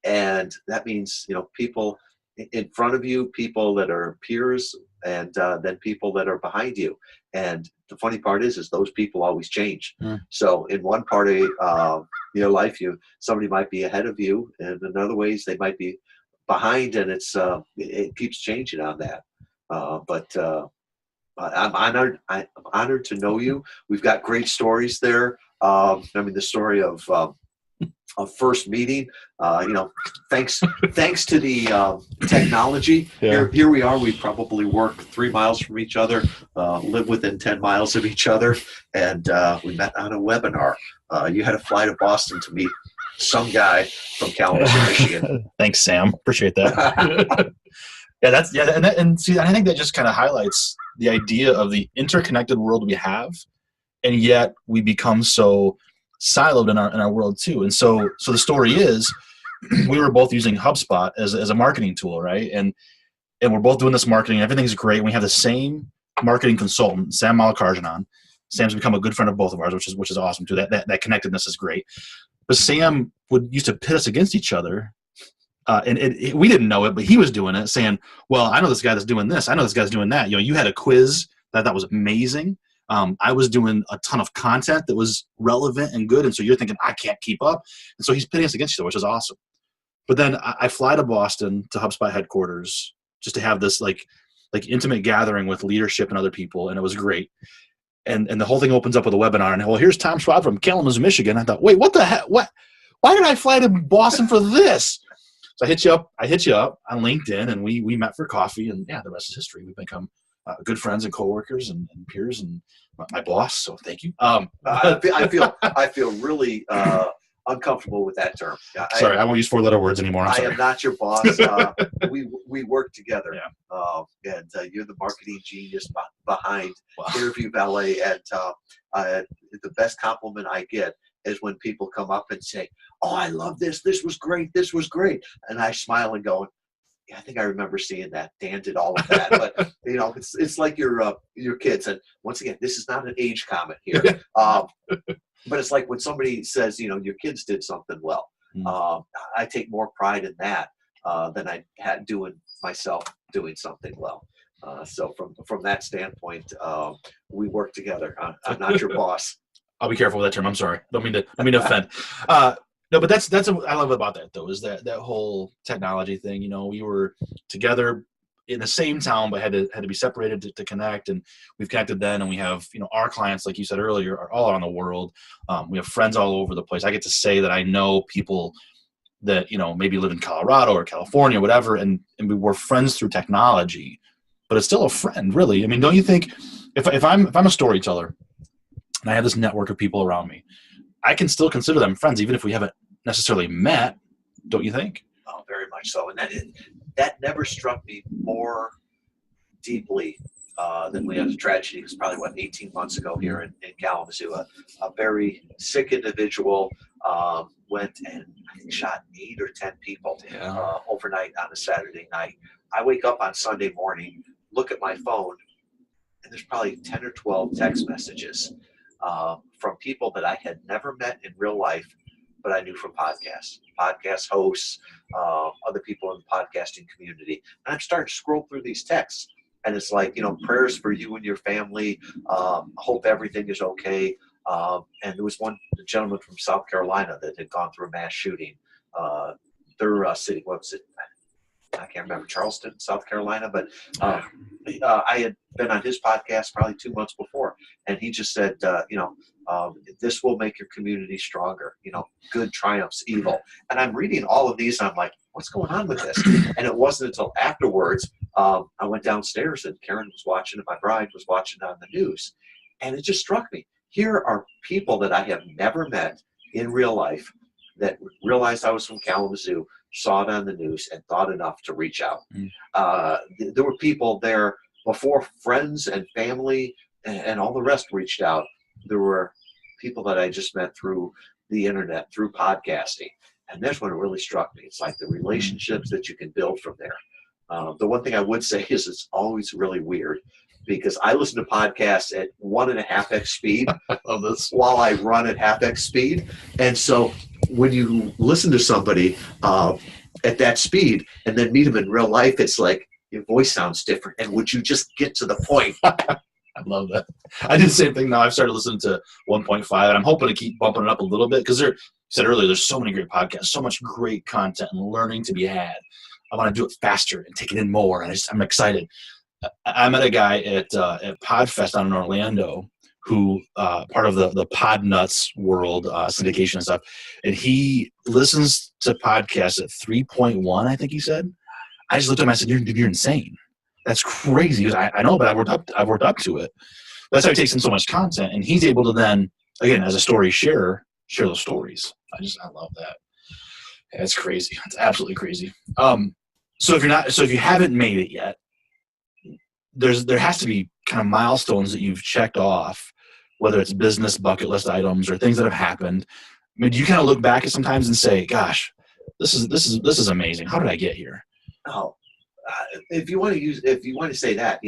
and that means, you know, people in front of you, people that are peers, and then people that are behind you. And the funny part is those people always change. So in one part of your life, somebody might be ahead of you, and in other ways they might be behind, and it keeps changing on that. But I'm honored to know you. We've got great stories there. I mean, the story of first meeting, you know, thanks to the technology. Yeah. Here we are. We probably work 3 miles from each other, live within 10 miles of each other, and we met on a webinar. You had to fly to Boston to meet some guy from Kalamazoo, Michigan. Thanks, Sam. Appreciate that. And see, I think that just kind of highlights the idea of the interconnected world we have, and yet we become so siloed in our world too. And so the story is, we were both using HubSpot as a marketing tool, right? And we're both doing this marketing. Everything's great. We have the same marketing consultant, Sam Malakarjanan. Sam's become a good friend of both of ours, which is awesome too. That connectedness is great. But Sam used to pit us against each other. And we didn't know it, but he was doing it, saying, well, I know this guy that's doing this. I know this guy's doing that. You know, you had a quiz that was amazing. I was doing a ton of content that was relevant and good. And so you're thinking, I can't keep up. And so he's pitting us against each other, which is awesome. But then I fly to Boston to HubSpot headquarters just to have this like intimate gathering with leadership and other people. And it was great. And the whole thing opens up with a webinar. And, well, here's Tom Schwab from Kalamazoo, Michigan. I thought, wait, what the heck? What? Why did I fly to Boston for this? So I hit you up on LinkedIn, and we met for coffee, and yeah, the rest is history. We've become good friends and coworkers and peers, and my boss. So thank you. I feel really uncomfortable with that term. Sorry, I won't use 4-letter words anymore. I am not your boss. We work together, and you're the marketing genius behind Interview Ballet. And the best compliment I get is when people come up and say, "Oh, I love this. This was great. This was great." And I smile and go, "Yeah, I think I remember seeing that. Dan did all of that." But you know, it's like your kids. And once again, this is not an age comment here. But it's like when somebody says, you know, your kids did something well. I take more pride in that than I had myself doing something well. So from that standpoint, we work together. I'm not your boss. I'll be careful with that term. I'm sorry. Don't mean to offend. No, but that's what I love about that though, is that whole technology thing. You know, we were together in the same town, but had to be separated to connect, and we've connected then, and we have, you know, our clients, like you said earlier, are all around the world. We have friends all over the place. I get to say that I know people that, you know, maybe live in Colorado or California, whatever, and we're friends through technology, but it's still a friend, really. I mean, don't you think if I'm a storyteller and I have this network of people around me, I can still consider them friends, even if we haven't necessarily met, don't you think? Oh, very much so. And that never struck me more deeply than we had a tragedy. It was probably, 18 months ago here in Kalamazoo. A very sick individual went and I think shot 8 or 10 people overnight on a Saturday night. I wake up on Sunday morning, look at my phone, and there's probably 10 or 12 text messages from people that I had never met in real life, but I knew from podcasts, podcast hosts, other people in the podcasting community. And I'm starting to scroll through these texts, and it's like, prayers for you and your family. Hope everything is okay. And there was one gentleman from South Carolina that had gone through a mass shooting. Their city, what was it? I can't remember, Charleston, South Carolina, but I had been on his podcast probably 2 months before, and he just said, this will make your community stronger. Good triumphs evil. And I'm reading all of these, and I'm like, what's going on with this? And it wasn't until afterwards, I went downstairs, and Karen was watching, and my bride was watching on the news, and it just struck me. Here are people that I have never met in real life that realized I was from Kalamazoo, saw it on the news, and thought enough to reach out. There were people there before friends and family and all the rest reached out. There were people that I just met through the internet, through podcasting. And that's when it really struck me. It's like the relationships that you can build from there. The one thing I would say is it's always really weird because I listen to podcasts at 1.5x speed while I run at half X speed. And so when you listen to somebody at that speed and then meet them in real life, it's like your voice sounds different. And would you just get to the point? I love that. I do the same thing now. I've started listening to 1.5, and I'm hoping to keep bumping it up a little bit because you said earlier, there's so many great podcasts, so much great content and learning to be had. I want to do it faster and take it in more, and I'm excited. I met a guy at PodFest down in Orlando who part of the Pod Nuts world, syndication and stuff, and he listens to podcasts at 3.1, I think he said. I just looked at him and I said, you're insane. That's crazy. He goes, I know, but I've worked up to it. That's how he takes in so much content, and he's able to then, again, as a story sharer, share those stories. I love that. Yeah, it's crazy. It's absolutely crazy. So if you haven't made it yet, there has to be kind of milestones that you've checked off, whether it's business bucket list items or things that have happened. I mean, do you kind of look back at sometimes and say, "Gosh, this is amazing. How did I get here?" Oh, if you want to say that,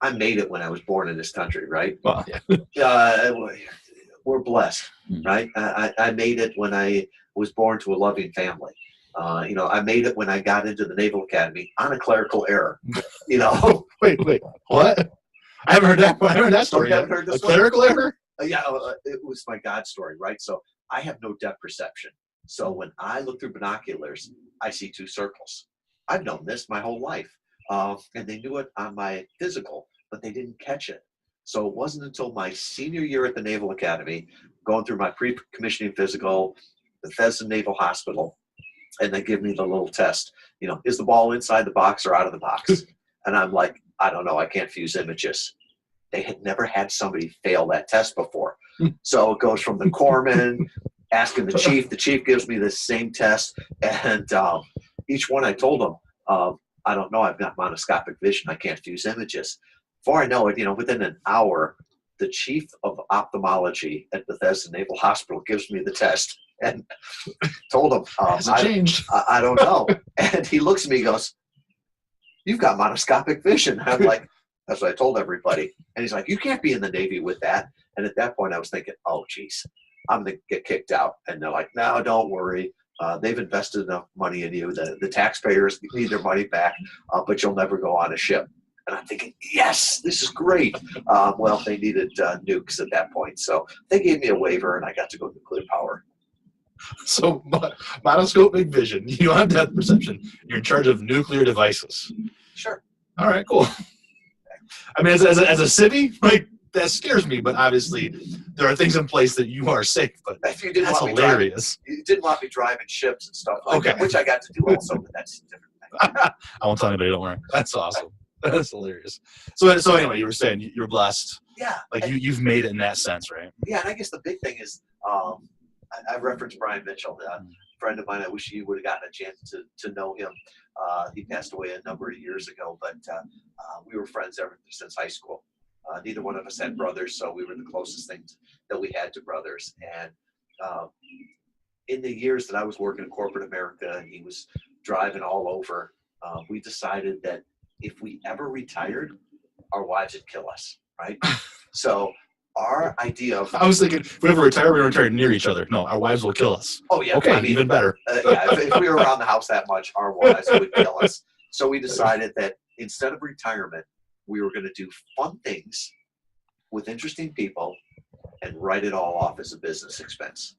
I made it when I was born in this country, right? Well, yeah. We're blessed, right? I made it when I was born to a loving family. I made it when I got into the Naval Academy on a clerical error. Wait, what? I haven't heard that. I haven't heard that story. You haven't heard this a clerical error? Yeah, it was my God story, right? So I have no depth perception. So when I look through binoculars, I see two circles. I've known this my whole life, and they knew it on my physical, but they didn't catch it. So it wasn't until my senior year at the Naval Academy, going through my pre-commissioning physical, Bethesda Naval Hospital, and they give me the little test. Is the ball inside the box or out of the box? And I'm like, I don't know. I can't fuse images. They had never had somebody fail that test before. So it goes from the corpsman, asking the chief. The chief gives me the same test. And each one I told them, I don't know. I've got monoscopic vision. I can't fuse images. Before I know it, within an hour, the chief of ophthalmology at Bethesda Naval Hospital gives me the test and told him, I don't know. And he looks at me and goes, "You've got monoscopic vision." I'm like, that's what I told everybody. And he's like, "You can't be in the Navy with that." And at that point I was thinking, oh, geez, I'm going to get kicked out. And they're like, "No, don't worry. They've invested enough money in you. The taxpayers need their money back, but you'll never go on a ship." And I'm thinking, yes, this is great. Well, they needed nukes at that point. So they gave me a waiver, and I got to go nuclear power. So monoscopic vision. You don't have depth perception. You're in charge of nuclear devices. Sure. All right, cool. I mean, as a civvy, like, that scares me, but obviously there are things in place that you are safe. But if you didn't that's want hilarious. You didn't want me driving ships and stuff like that, which I got to do also, but that's a different thing. I won't tell anybody, don't worry. That's awesome. That's hilarious. So anyway, you were saying you're blessed. Yeah. Like you've made it in that sense, right? Yeah, and I guess the big thing is, I referenced Brian Mitchell, a friend of mine. I wish you would have gotten a chance to know him. He passed away a number of years ago, but we were friends ever since high school. Neither one of us had brothers, so we were the closest things that we had to brothers. And in the years that I was working in corporate America and he was driving all over, we decided that if we ever retired, our wives would kill us, right? So our idea of I was thinking, if we ever retire, we're going to retire near each other. No, our wives will kill us. oh yeah, Okay, I mean, even better. if we were around the house that much, our wives would kill us. So we decided that instead of retirement, we were going to do fun things with interesting people and write it all off as a business expense.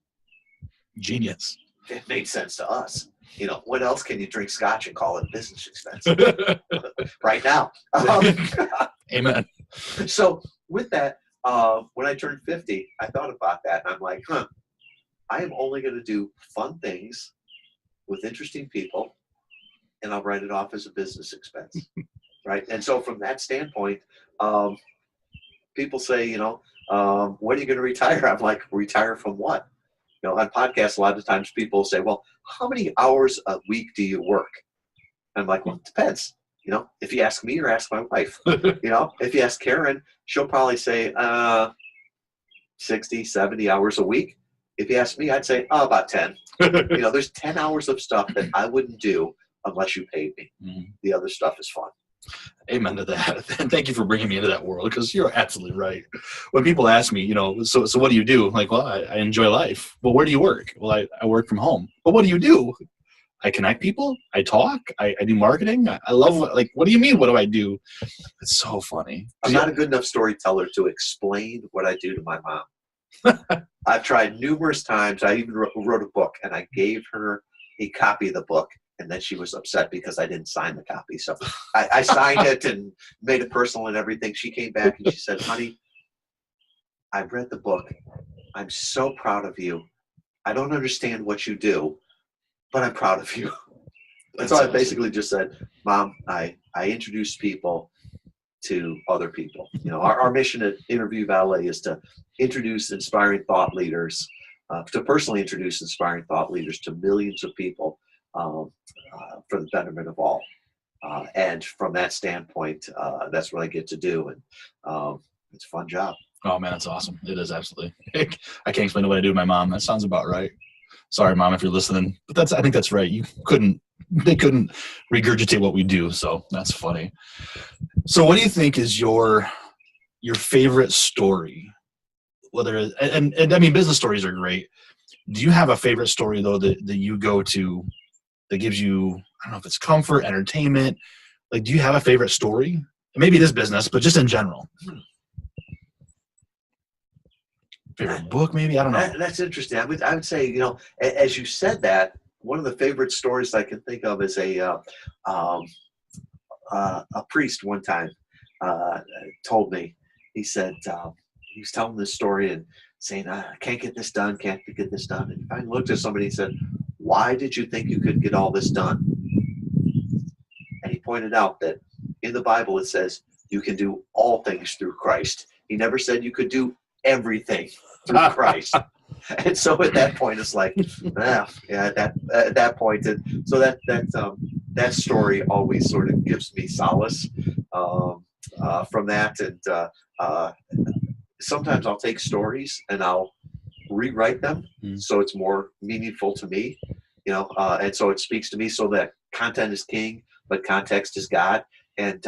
Genius. It made sense to us. You know, what else can you drink scotch and call it a business expense right now? Amen. So with that, when I turned 50, I thought about that, and I'm like, I am only going to do fun things with interesting people, and I'll write it off as a business expense, right? And so from that standpoint, people say, when are you going to retire? I'm like, retire from what? You know, on podcasts, a lot of times people say, well, how many hours a week do you work? And I'm like, well, it depends. You know, if you ask me or ask my wife, if you ask Karen, she'll probably say 60, 70 hours a week. If you ask me, I'd say about 10. There's 10 hours of stuff that I wouldn't do unless you paid me. Mm-hmm. The other stuff is fun. Amen to that. And thank you for bringing me into that world, because you're absolutely right. When people ask me, so what do you do? I'm like, well, I enjoy life. Well, where do you work? Well, I work from home. But what do you do? I connect people. I talk. I do marketing. I love what do you mean? What do I do? It's so funny. I'm not a good enough storyteller to explain what I do to my mom. I've tried numerous times. I even wrote a book, and I gave her a copy of the book, and then she was upset because I didn't sign the copy. So I signed it and made it personal and everything. She came back and she said, honey, I read the book. I'm so proud of you. I don't understand what you do, but I'm proud of you. And so I basically just said, Mom, I introduce people to other people. Our mission at Interview Valet is to introduce inspiring thought leaders, to personally introduce inspiring thought leaders to millions of people for the betterment of all. And from that standpoint, that's what I get to do. And it's a fun job. Oh, man, that's awesome. It is, absolutely. I can't explain what I do to my mom. That sounds about right. Sorry, Mom, if you're listening. But I think that's right. They couldn't regurgitate what we do. So that's funny. So what do you think is your favorite story? Whether and I mean, business stories are great. Do you have a favorite story, though, that you go to that gives you, I don't know if it's comfort, entertainment? Like, do you have a favorite story? Maybe it is business, but just in general. Favorite book, maybe? I don't know. That's interesting. I would say, as you said that, one of the favorite stories I can think of is a priest one time told me. He said, he was telling this story and saying, I can't get this done, can't get this done. And I looked at somebody and said, why did you think you could get all this done? And he pointed out that in the Bible it says you can do all things through Christ. He never said you could do everything through Christ. And so at that point it's like, at that point. And so that story always sort of gives me solace from that. And sometimes I'll take stories and I'll rewrite them so it's more meaningful to me, and so it speaks to me. So that content is king, but context is God. And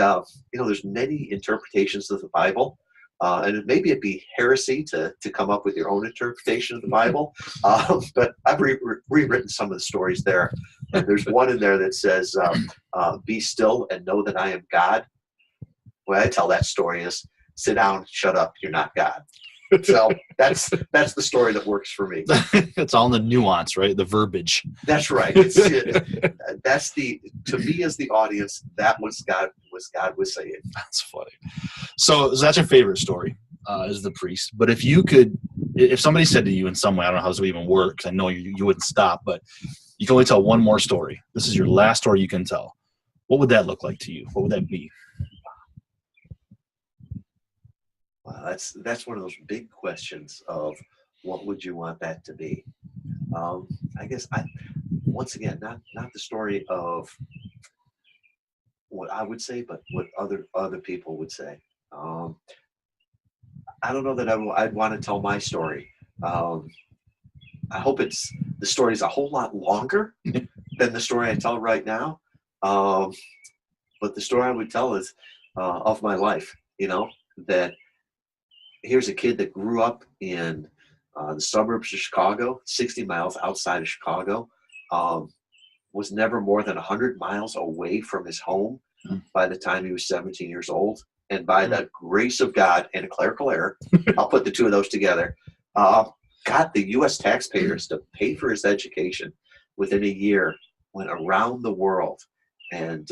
there's many interpretations of the Bible, and maybe it'd be heresy to come up with your own interpretation of the Bible, but I've rewritten some of the stories there. And there's one in there that says, be still and know that I am God. The way I tell that story is, sit down, shut up, you're not God. So that's the story that works for me. It's all in the nuance, right? The verbiage. That's right. That's to me as the audience, that was God was saying. That's funny. So that's your favorite story, is the priest. But if somebody said to you in some way, I don't know how this would even work, because I know you wouldn't stop, but you can only tell one more story. This is your last story you can tell. What would that look like to you? What would that be? Wow, that's one of those big questions of what would you want that to be? I guess once again, not the story of what I would say, but what other people would say. I don't know that I'd want to tell my story. I hope the story is a whole lot longer than the story I tell right now. But the story I would tell is of my life, that here's a kid that grew up in the suburbs of Chicago, 60 miles outside of Chicago, was never more than 100 miles away from his home by the time he was 17 years old. And by the grace of God and a clerical error, I'll put the two of those together, got the U.S. taxpayers to pay for his education within a year, went around the world, and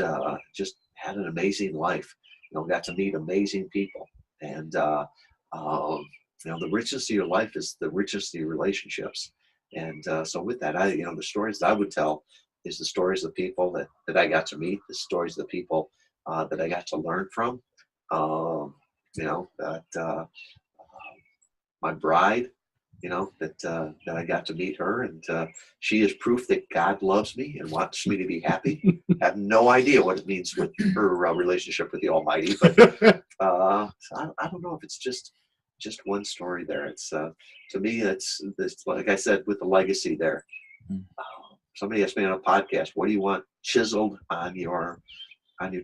just had an amazing life. Got to meet amazing people. And, the richness of your life is the richness of your relationships. And so with that, the stories that I would tell is the stories of people that I got to meet, the stories of the people that I got to learn from. My bride, that I got to meet her, and she is proof that God loves me and wants me to be happy. I have no idea what it means with her relationship with the Almighty, but I don't know if it's just one story there. It's to me, it's like I said, with the legacy there. Somebody asked me on a podcast, what do you want chiseled on your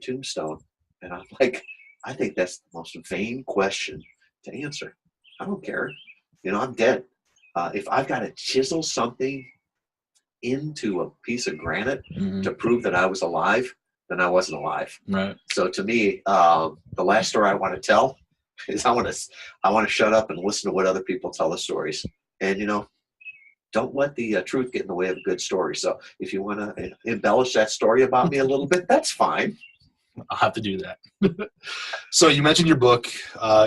tombstone? And I'm like, I think that's the most vain question to answer. I don't care. I'm dead. If I've got to chisel something into a piece of granite to prove that I was alive, then I wasn't alive. Right. So to me, the last story I want to tell is I want to shut up and listen to what other people tell the stories. And, don't let the truth get in the way of a good story. So if you want to embellish that story about me a little bit, that's fine. I'll have to do that. So you mentioned your book.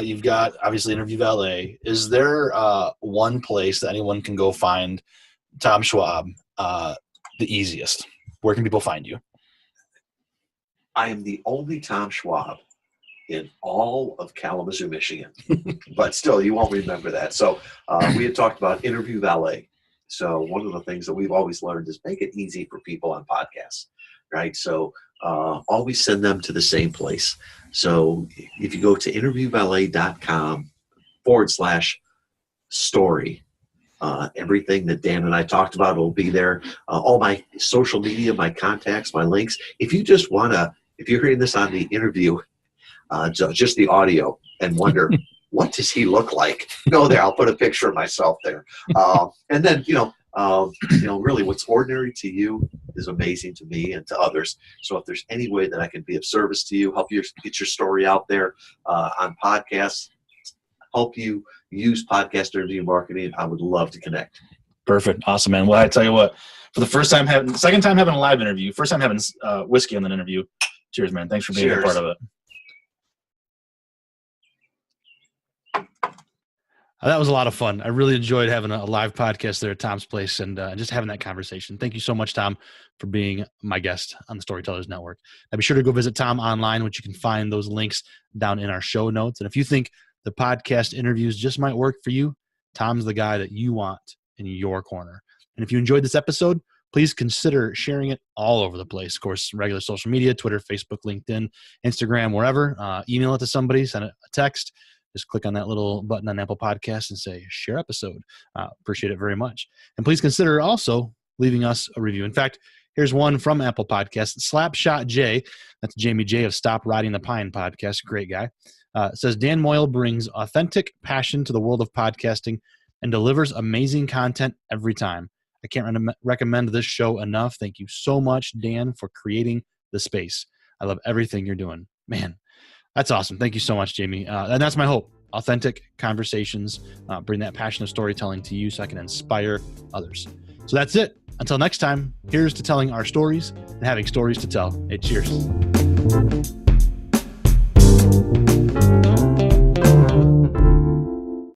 You've got, obviously, Interview Valet. Is there one place that anyone can go find Tom Schwab the easiest? Where can people find you? I am the only Tom Schwab in all of Kalamazoo, Michigan. But still, you won't remember that. So we had talked about Interview Valet. So one of the things that we've always learned is make it easy for people on podcasts, right? So always send them to the same place. So if you go to interviewvalet.com/story, everything that Dan and I talked about will be there. All my social media, my contacts, my links. If you just want to, if you're hearing this on the interview, just the audio, and wonder, what does he look like? Go there. I'll put a picture of myself there. And then, really what's ordinary to you is amazing to me and to others. So if there's any way that I can be of service to you, help you get your story out there on podcasts, help you use podcast interview marketing, I would love to connect. Perfect. Awesome, man. Well, I tell you what, for the second time having a live interview, first time having whiskey on an interview. Cheers, man. Thanks for being a part of it. That was a lot of fun. I really enjoyed having a live podcast there at Tom's place and just having that conversation. Thank you so much, Tom, for being my guest on the Storytellers Network. Now, be sure to go visit Tom online, which you can find those links down in our show notes. And if you think the podcast interviews just might work for you, Tom's the guy that you want in your corner. And if you enjoyed this episode, please consider sharing it all over the place. Of course, regular social media, Twitter, Facebook, LinkedIn, Instagram, wherever. Email it to somebody, send it a text. Just click on that little button on Apple Podcasts and say, share episode. Appreciate it very much. And please consider also leaving us a review. In fact, here's one from Apple Podcasts. Slapshot J, that's Jamie J of Stop Riding the Pine podcast. Great guy. Says, Dan Moyle brings authentic passion to the world of podcasting and delivers amazing content every time. I can't recommend this show enough. Thank you so much, Dan, for creating the space. I love everything you're doing. Man, that's awesome. Thank you so much, Jamie. And that's my hope. Authentic conversations, bring that passion of storytelling to you so I can inspire others. So that's it. Until next time, here's to telling our stories and having stories to tell. Hey, cheers.